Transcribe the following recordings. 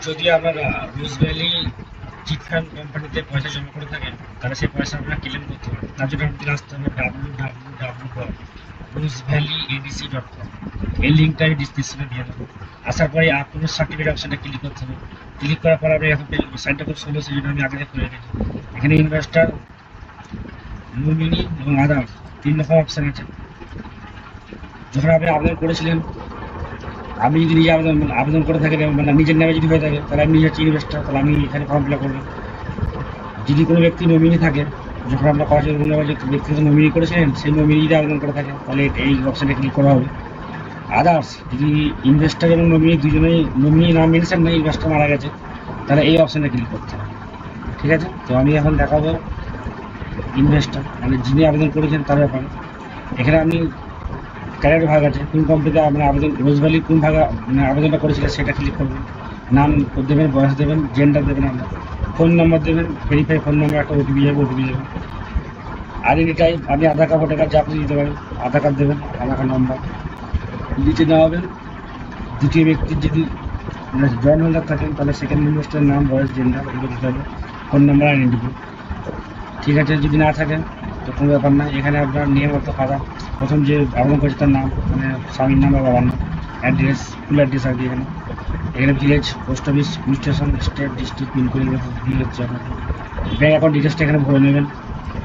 যদি আপনারা রোজ valley chit fund কোম্পানিতে পয়সা জমা করে থাকেন তাহলে সেই পয়সা আপনারা ক্লেম করতে পারেন। তার জন্য আপনাদের আসতে হবে www.rosevallyedc.com। এই লিঙ্কটা আমি ডিসক্রিপশনে দিয়ে দেবো। আসার পরে আপনার সার্টিফিকেট অপশানটা ক্লিক করতে হবে। ক্লিক করার পর আপনি এখন সাইটটা খুব সুন্দর, সেই জন্য আমি আগে থেকে করে রেখেছি। এখানে ইনভেস্টার, নমিনি এবং আদার্স 3 রকম অপশান আছে। যখন আপনি আবেদন করেছিলেন, আমি যদি নিজে আবেদন করে থাকি, মানে নিজের নামে যদি হয়ে থাকে, তাহলে আমি নিজে হচ্ছে ইনভেস্টার, তাহলে আমি এখানে ফর্ম ফিল আপ করবো। যদি কোনো ব্যক্তি নমিনি থাকে, যখন আমরা কাজ যে ব্যক্তিকে নমিনি করেছিলেন সেই নমিনি যদি আবেদন করে থাকে, তাহলে এই অপশানে ক্লিক করা হবে। আদার্স যদি ইনভেস্টার এবং নমিনি দুজনেই নমিনি নাম মেনশন নেই, ইনভেস্টার মারা গেছে, তাহলে এই অপশানে ক্লিক করতে হবে। ঠিক আছে, তো আমি এখন দেখাবো ইনভেস্টার, মানে যিনি আবেদন করেছেন তার ব্যাপারে। এখানে আপনি ক্যারিয়ার ভাগ আছে, কোন কোম্পানিতে আপনার আবেদন, রোজ ভ্যালি কোন ভাগে মানে আবেদনটা করেছিলেন সেটা ক্লিক করবেন। নাম দেবেন, বয়স দেবেন, জেন্ডার দেবেন, আপনার ফোন নম্বর দেবেন, ভেরিফাই ফোন নম্বর, একটা ওটিপি যাবে, আইডেন্টি টাইপ আপনি আধার কার্ড, ভোটার কার্ড যা আপনি দিতে পারেন, আধার কার্ড দেবেন, আধার কার্ড নম্বর নিচে দেওয়া হবে। দ্বিতীয় ব্যক্তির যদি জয়েন্ট হোল্ডার থাকেন তাহলে সেকেন্ড ইনভেস্টারের নাম, বয়স, জেন্ডার এগুলো দিতে হবে, ফোন নাম্বার, আইডেন্টি। ঠিক আছে, যদি না থাকেন তো কোনো ব্যাপার না। এখানে আপনার নিয়ম মতো ফাদা, প্রথম যে আবেদন করেছে তার নাম, মানে স্বামীর নাম বা বাবার নাম, অ্যাড্রেস, ফুল অ্যাড্রেস আর কি। এখানে village, post office, police station, state, district, pincode দিয়ে হচ্ছে আপনাকে। ব্যাঙ্ক অ্যাকাউন্ট ডিটেলসটা এখানে ভরে নেবেন,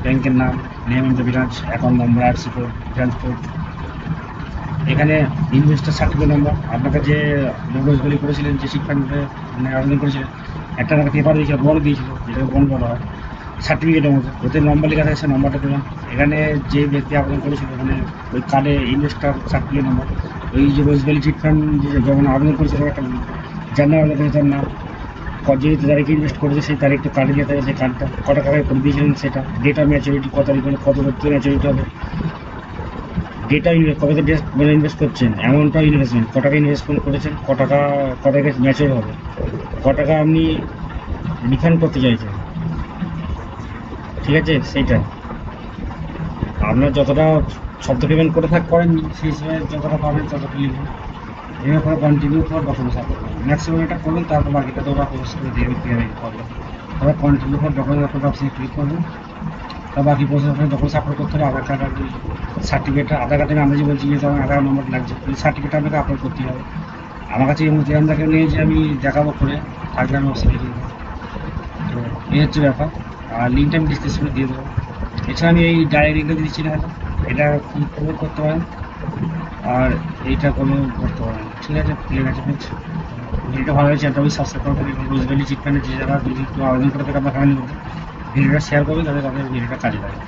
ব্যাংকের নাম, name of the branch, account number, IFSC code, branch code. এখানে ইনভেস্টার সার্টিফিকেট নাম্বার, আপনাকে যে রোজভ্যালি করেছিলেন, যে শিক্ষা মানে আবেদন করেছিলেন, একটা আমাকে পেপার দিয়েছিল, বন্ড দিয়েছিল, যেটাকে বন্ড বলা হয়, সার্টিফিকেটের মতো, ওতে নম্বর লেখা থাকে, সে নম্বরটা দেবেন। এখানে যে ব্যক্তি আবেদন করেছিল, মানে ওই কার্ডে ইনভেস্টার সার্টিফিকেট নম্বর, ওই যে রোজ ভ্যালি চিট ফান্ড যখন আবেদন করেছিল, একটা যার নাম আবেদন করেছে তার নাম, যে তারিখে ইনভেস্ট করেছে সেই তারিখটা কার্ডে দিয়ে থাকে, সেই কার্ডটা কত টাকায় করে দিয়েছিলেন সেটা, ডেট অফ ম্যাচুরিটি, কত তারিখ মানে কত ম্যাচুরিটি হবে, ডেটা কবে ডেট মানে ইনভেস্ট করছেন, অ্যামাউন্টটা ইনভেস্টমেন্ট, ক টাকা ইনভেস্টমেন্ট করেছেন, ক টাকা ম্যাচিওর হবে, ক টাকা আপনি রিফান্ড করতে চাইছেন। ঠিক আছে, সেইটা আপনার যতটা শব্দ পেমেন্ট করে করেননি, সেই হিসেবে যতটা পাবেন ততটা লিখুন। এবার পরে কন্টিনিউ ফর ডকুমেন্টস আপলোড করবেন, ম্যাক্সিমাম এটা করবেন, তারপর বাকিটা তো ওরা প্রসেস করে দিয়ে পারবেন। তারপর কন্টিনিউ ফর ডকুমেন্টস আপলোড অপশনে ক্লিক করবেন। তা বাকি প্রসেস আপনার ডকুমেন্টস আপলোড করতে হবে, আধার কার্ড আর সার্টিফিকেট, আধার কার্ডে আমরা যে বলছি যে আমার আধার নম্বর লাগছে, ওই সার্টিফিকেট আপনাকে আপলোড করতে হবে। আমার কাছে এই মুহূর্তে আপনাকে নিয়ে যে আমি দেখাবো করে থাকলে আমি অবশ্যই দিয়ে দেবো। তো এই হচ্ছে ব্যাপার, আর লিঙ্কটা আমি ডিসক্রিপশনে দিয়ে দেবো। এছাড়া আমি এই ডাইরেক্ট লিঙ্কটা দিচ্ছি না, এটা ক্লিক করতে পারেন, আর এইটা কোনো করতে পারেন। ঠিক আছে, ঠিক আছে ফ্রেন্ডস, ভিডিওটা ভালো হয়েছে, একটা সাবস্ক্রাইব করবেন এবং রোজ ভ্যালি চিট ফান্ডে যে যারা যদি একটু আবেদন করে থাকে আপনার ফ্যামিলির মধ্যে ভিডিওটা শেয়ার করবেন, তাদের ভিডিওটা কাজে লাগে।